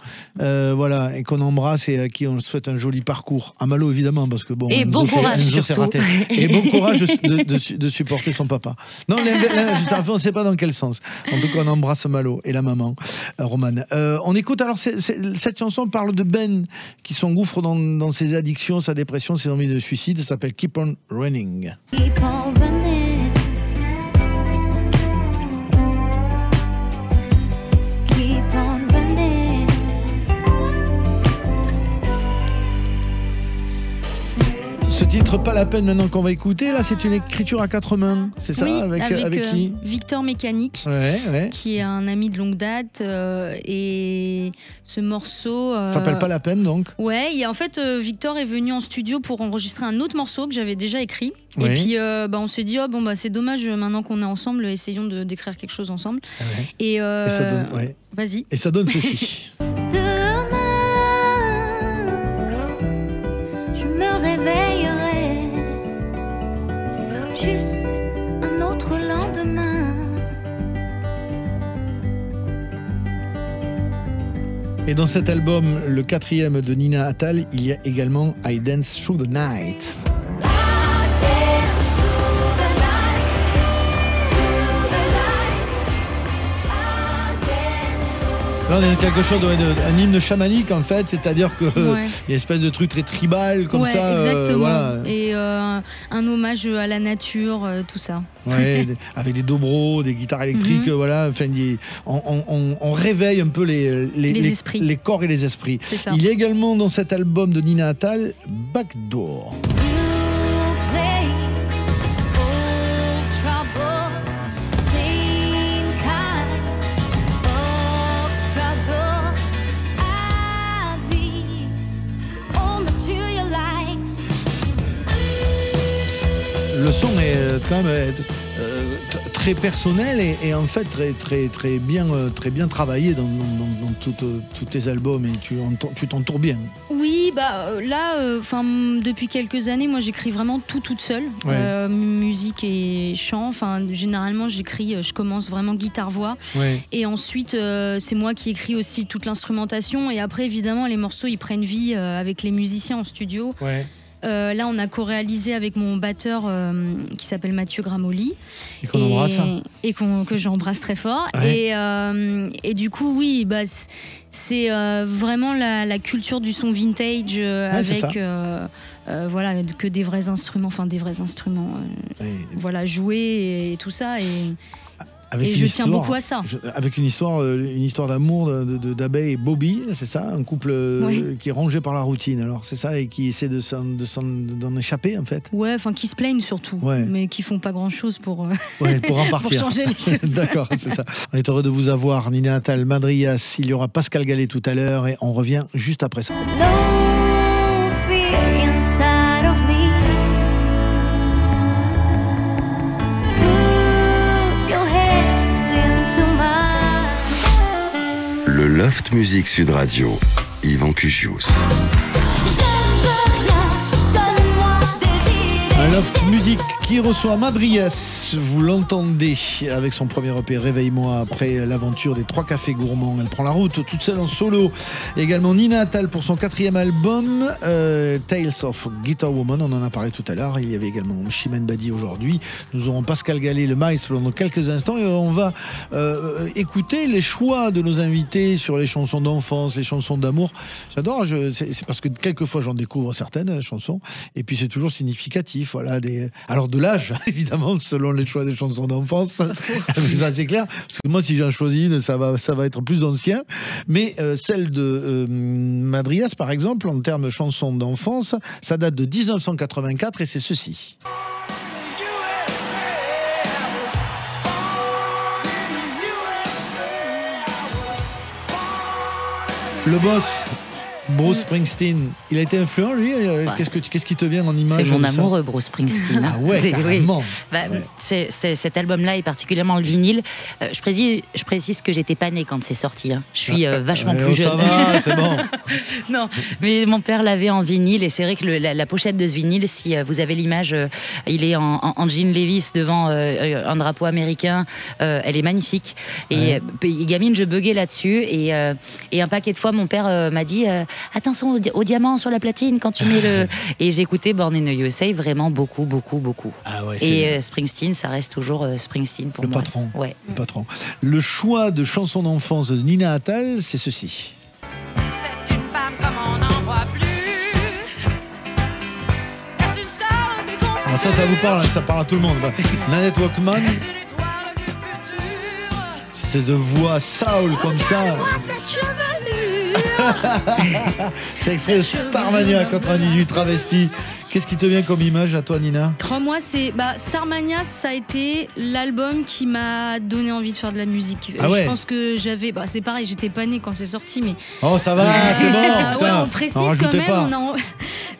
voilà, et qu'on embrasse et à qui on souhaite un joli parcours. À Malo, évidemment, parce que bon, Et bon courage, Enzo s'est surtout. raté. Et bon courage de supporter son papa. Non, on ne sait pas dans quel sens. En tout cas, on embrasse Malo et la maman, Romane. On écoute, alors, cette chanson parle de Ben, qui s'engouffre dans ses addictions, sa dépression, ses envies de suicide. Ça s'appelle Keep on Running. Keep on running. Keep on running. Ce titre, pas la peine maintenant qu'on va écouter, là, c'est une écriture à quatre mains, c'est ça? Oui, avec qui? Victor Mécanique, Ouais. qui est un ami de longue date. Et ce morceau. Ça s'appelle pas la peine, donc? Ouais, et en fait, Victor est venu en studio pour enregistrer un autre morceau que j'avais déjà écrit. Oui. Et puis, on s'est dit, c'est dommage, maintenant qu'on est ensemble, essayons d'écrire quelque chose ensemble. Ouais. Et, Et ça donne, ouais. vas-y. Et ça donne ceci. Demain, je me réveillerai. Juste un autre lendemain. Et dans cet album, le 4e de Nina Attal, il y a également I Dance Through the Night. Là, on est dans quelque chose un hymne chamanique, en fait, c'est-à-dire que il y a une espèce de truc très tribal, comme ça. Exactement. Voilà. Et un hommage à la nature, tout ça. Ouais, avec des dobros, des guitares électriques, voilà. Enfin, on réveille un peu les esprits. Les corps et les esprits. C'est ça. Il y a également dans cet album de Nina Attal, Backdoor. Le son est quand même très personnel et en fait très bien travaillé dans tous tes albums, et tu t'entoures bien. Oui, là, depuis quelques années, moi j'écris vraiment toute seule, Ouais. musique et chant. Généralement je commence vraiment guitare-voix, Ouais. et ensuite c'est moi qui écris aussi toute l'instrumentation, et après évidemment les morceaux ils prennent vie avec les musiciens en studio. Ouais. Là, on a co-réalisé avec mon batteur qui s'appelle Mathieu Gramoli. Et qu'on embrasse. Et que j'embrasse très fort. Ouais. Et du coup, oui, c'est vraiment la culture du son vintage avec que des vrais instruments, Ouais. joués et tout ça. Avec Et une je tiens histoire, beaucoup à ça. Avec une histoire d'amour d'Abbey et Bobby, c'est ça, un couple qui est rongé par la routine, alors c'est ça, et qui essaie d'en échapper en fait. Ouais, qui se plaignent surtout, mais qui font pas grand-chose pour en partir. pour changer les choses. D'accord, c'est ça. On est heureux de vous avoir, Nina Attal, Madrias. Il y aura Pascal Gallet tout à l'heure et on revient juste après ça. No fear inside of me. Put your head into mine. Le Loft Music Sud Radio, Yvan Cuchius. Un Loft Music qui reçoit Madrias, vous l'entendez avec son premier EP Réveille-moi, après l'aventure des 3 cafés gourmands. Elle prend la route toute seule en solo. Également Nina Attal pour son 4e album Tales of Guitar Woman, on en a parlé tout à l'heure. Il y avait également Chimène Badi aujourd'hui. Nous aurons Pascal Gallet, le maestro, dans quelques instants, et on va écouter les choix de nos invités sur les chansons d'enfance, les chansons d'amour. J'adore, c'est parce que quelquefois j'en découvre certaines chansons, et puis c'est toujours significatif. Voilà, alors de l'âge, évidemment, selon les choix des chansons d'enfance. Mais ça, c'est clair. Parce que moi, si j'en choisis une, ça va être plus ancien. Mais celle de Madrias, par exemple, en termes de chansons d'enfance, ça date de 1984 et c'est ceci. Le boss, Bruce Springsteen, il a été influent, lui. Qu'est-ce qui te vient en image? C'est mon de ça amoureux, Bruce Springsteen. Ah ouais, carrément. Cet album-là, et particulièrement le vinyle, je précise que j'étais pas née quand c'est sorti. Hein. Je suis vachement plus jeune. Ça va, c'est bon. Non, mais mon père l'avait en vinyle, et c'est vrai que la pochette de ce vinyle, si vous avez l'image, il est en jean Levi's devant un drapeau américain. Elle est magnifique. Et gamine, je buguais là-dessus. Et un paquet de fois, mon père m'a dit attention au diamant sur la platine quand tu mets le. Et j'écoutais Born in the USA vraiment beaucoup. Ah ouais, et Springsteen, ça reste toujours Springsteen pour moi. Patron. Ouais. Le patron. Le choix de chansons d'enfance de Nina Attal, c'est ceci. C'est une femme comme on n'en voit plus. C'est une star du groupe. Ah, ça vous parle, ça parle à tout le monde. Nanette Walkman, C'est une étoile du futur. c'est de voix Saul comme ça. C'est extrait de Starmania 98 travesti. Qu'est-ce qui te vient comme image à toi, Nina? Crois-moi, Starmania, ça a été l'album qui m'a donné envie de faire de la musique. Ah ouais. Je pense que j'avais, c'est pareil, j'étais pas née quand c'est sorti, mais Oh, ça va, c'est bon. ouais, Putain, on précise en quand rajoutez même. pas.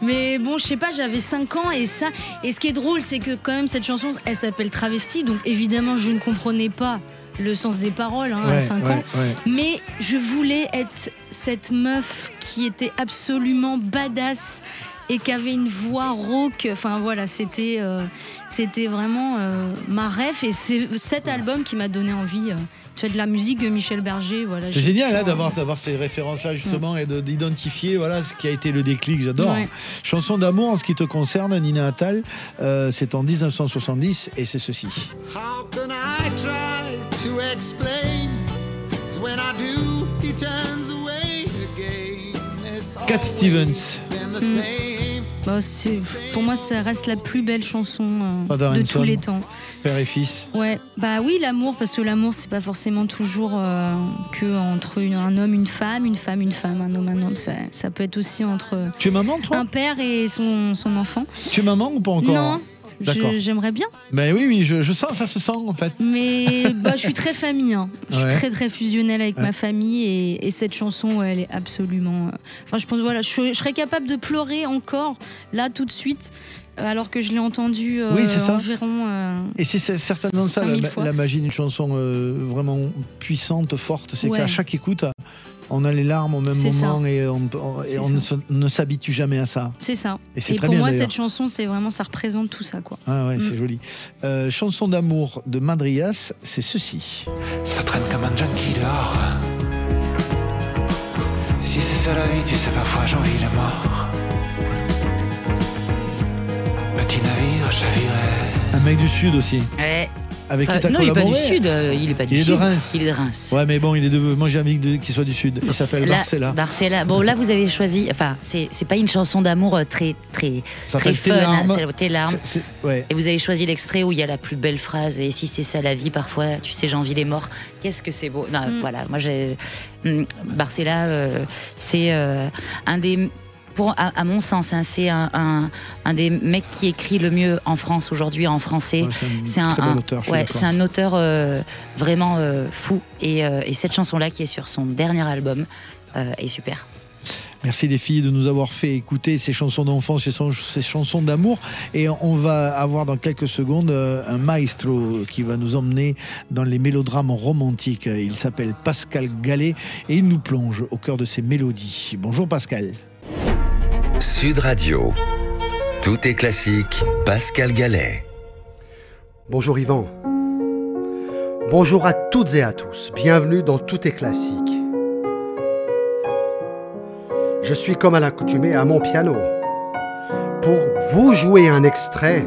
Mais bon, je sais pas, j'avais 5 ans et ça. Et ce qui est drôle, c'est que quand même cette chanson, elle s'appelle Travesti, donc évidemment, je ne comprenais pas le sens des paroles à 5 ans. Ouais. Mais je voulais être cette meuf qui était absolument badass et qui avait une voix rauque. Enfin voilà, c'était vraiment ma rêve. Et c'est cet album qui m'a donné envie. Tu fais de la musique de Michel Berger. Voilà, c'est génial d'avoir ces références-là justement et d'identifier ce qui a été le déclic. J'adore. Ouais. Chanson d'amour en ce qui te concerne, Nina Attal, c'est en 1970 et c'est ceci. How can I try to explain? 'Cause when I do, he turns away again. It's Cat always Stevens. been the same. Pour moi, ça reste la plus belle chanson Father de and tous Son. les temps. Père et fils. Ouais, oui, l'amour, parce que l'amour, c'est pas forcément toujours que entre un homme, une femme, un homme, un homme. Ça peut être aussi entre Tu es maman, toi? un père et son enfant. Tu es maman ou pas encore? Non, D'accord. j'aimerais bien. Mais oui, je sens, ça se sent en fait. Mais je suis très famille. Hein. Je suis très très fusionnelle avec ma famille et cette chanson, elle est absolument. Enfin, je pense je serais capable de pleurer encore là tout de suite. Alors que je l'ai entendu c'est ça. environ. Et c'est certainement ça 5000 fois. la magie d'une chanson vraiment puissante, forte. C'est Ouais. qu'à chaque écoute, on a les larmes au même C'est moment ça. et on ne s'habitue jamais à ça. C'est ça. Et c'est très pour bien, moi, d'ailleurs. cette chanson, c'est vraiment, ça représente tout ça, quoi. Ah ouais, c'est joli. Chanson d'amour de Madrias, c'est ceci. Ça traîne comme un junkie dehors. Et si c'est ça la vie, tu sais, parfois j'envie la mort. Petit navire, chavirait. Un mec du Sud aussi. Ouais. Avec qui t'as non, il est pas collaboré. du Sud. Il est pas du Il est Sud. de Reims. Il est de Reims. Ouais, mais bon, il est de. Moi, j'ai un amic qui soit du Sud. Il s'appelle Barcella. Barcella. Bon, là, vous avez choisi. Enfin, c'est pas une chanson d'amour très Ça très s'appelle Tes fun. larmes. C'est Tes larmes. Ouais. Et vous avez choisi l'extrait où il y a la plus belle phrase. Et si c'est ça la vie, parfois, tu sais, j'envie les morts. Qu'est-ce que c'est beau. Non, voilà. Moi, j'ai Barcella. C'est un des. À mon sens, c'est un des mecs qui écrit le mieux en France aujourd'hui, en français. Ouais, c'est un très bel auteur, je suis d'accord. c'est un auteur vraiment fou. Et cette chanson-là, qui est sur son dernier album, est super. Merci les filles de nous avoir fait écouter ces chansons d'enfance, ces chansons d'amour. Et on va avoir dans quelques secondes un maestro qui va nous emmener dans les mélodrames romantiques. Il s'appelle Pascal Gallet et il nous plonge au cœur de ces mélodies. Bonjour Pascal. Sud Radio. Tout est classique. Pascal Gallet. Bonjour Yvan. Bonjour à toutes et à tous. Bienvenue dans Tout est classique. Je suis comme à l'accoutumée à mon piano pour vous jouer un extrait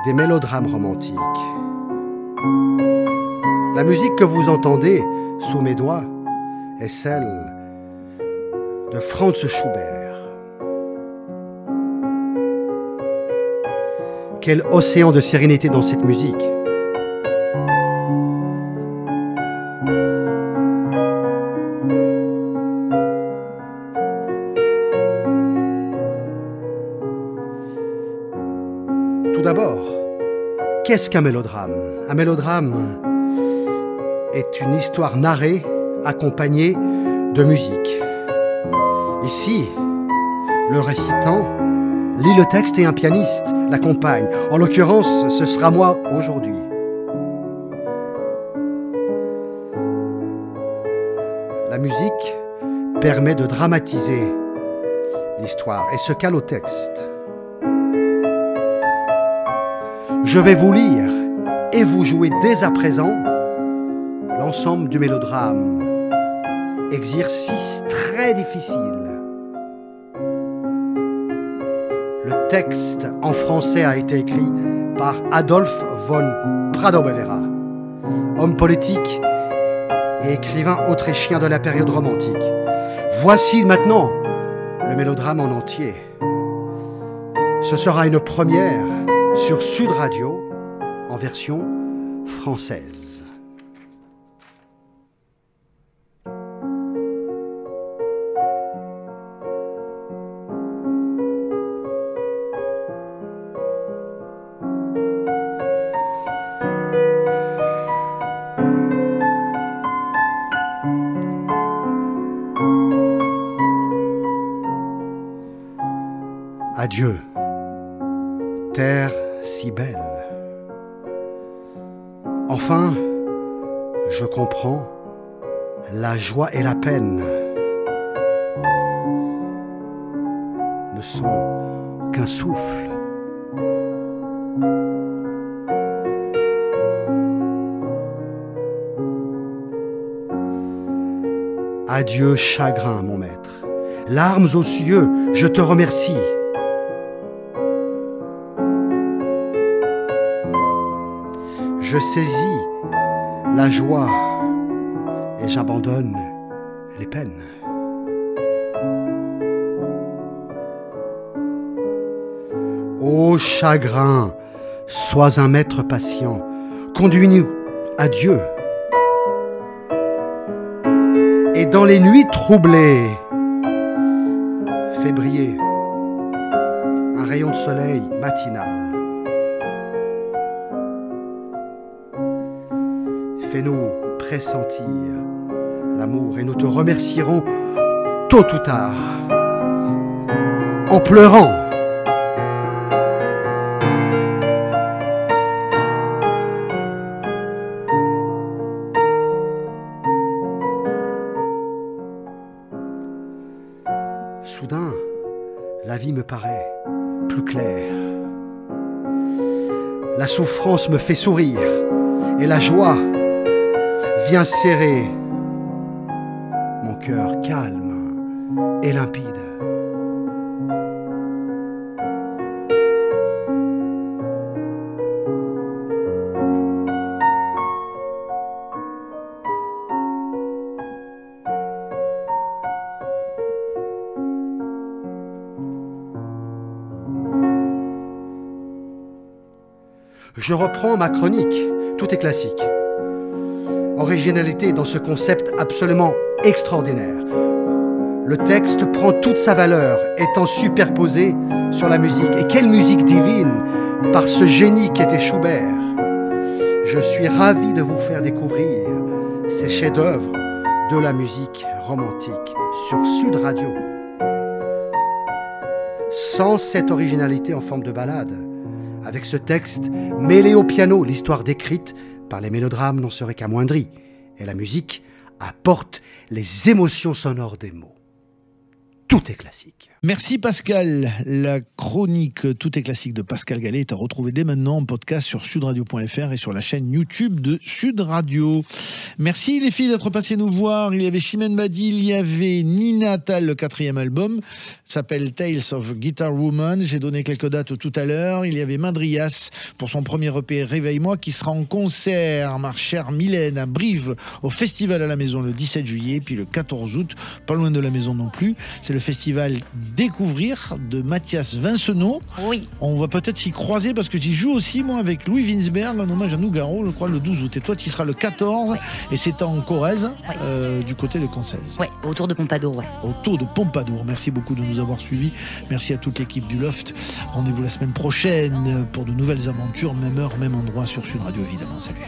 des mélodrames romantiques. La musique que vous entendez sous mes doigts est celle de Franz Schubert. Quel océan de sérénité dans cette musique. Tout d'abord, qu'est-ce qu'un mélodrame ? Un mélodrame est une histoire narrée, accompagnée de musique. Ici, le récitant lit le texte et un pianiste l'accompagne. En l'occurrence, ce sera moi aujourd'hui. La musique permet de dramatiser l'histoire et se cale au texte. Je vais vous lire et vous jouer dès à présent l'ensemble du mélodrame. Exercice très difficile. Le texte en français a été écrit par Adolphe von Pradovera, homme politique et écrivain autrichien de la période romantique. Voici maintenant le mélodrame en entier. Ce sera une première sur Sud Radio en version française. Adieu, terre si belle. Enfin, je comprends la joie et la peine ne sont qu'un souffle. Adieu, chagrin, mon maître. Larmes aux cieux, je te remercie. Je saisis la joie et j'abandonne les peines. Ô chagrin, sois un maître patient, conduis-nous à Dieu. Et dans les nuits troublées, fais briller un rayon de soleil matinal. Fais-nous pressentir l'amour et nous te remercierons tôt ou tard, en pleurant. Soudain, la vie me paraît plus claire. La souffrance me fait sourire et la joie vient serrer mon cœur calme et limpide. Je reprends ma chronique, tout est classique. Originalité dans ce concept absolument extraordinaire. Le texte prend toute sa valeur, étant superposé sur la musique. Et quelle musique divine par ce génie qu'était Schubert. Je suis ravi de vous faire découvrir ces chefs-d'œuvre de la musique romantique sur Sud Radio. Sans cette originalité en forme de ballade, avec ce texte mêlé au piano, l'histoire décrite par les mélodrames n'en serait qu'amoindrie, et la musique apporte les émotions sonores des mots. Tout est classique. Merci Pascal. La chronique Tout est classique de Pascal Gallet est à retrouver dès maintenant en podcast sur sudradio.fr et sur la chaîne YouTube de Sud Radio. Merci les filles d'être passées nous voir. Il y avait Chimène Badi, il y avait Nina Tal, le 4e album, s'appelle Tales of Guitar Woman. J'ai donné quelques dates tout à l'heure. Il y avait Madrias pour son premier EP Réveille-moi qui sera en concert, ma chère Mylène, à Brive au Festival à la Maison le 17 juillet. Puis le 14 août, pas loin de la Maison non plus, c'est le festival Découvrir de Mathias Vincenot. Oui. On va peut-être s'y croiser parce que j'y joue aussi moi avec Louis Winsberg en hommage à Nougaro, je crois le 12 août. Et toi tu y seras le 14 et c'est en Corrèze, du côté de Concèze. Ouais, autour de Pompadour, ouais. Autour de Pompadour. Merci beaucoup de nous avoir suivis. Merci à toute l'équipe du Loft. Rendez-vous la semaine prochaine pour de nouvelles aventures, même heure, même endroit sur Sud Radio évidemment. Salut.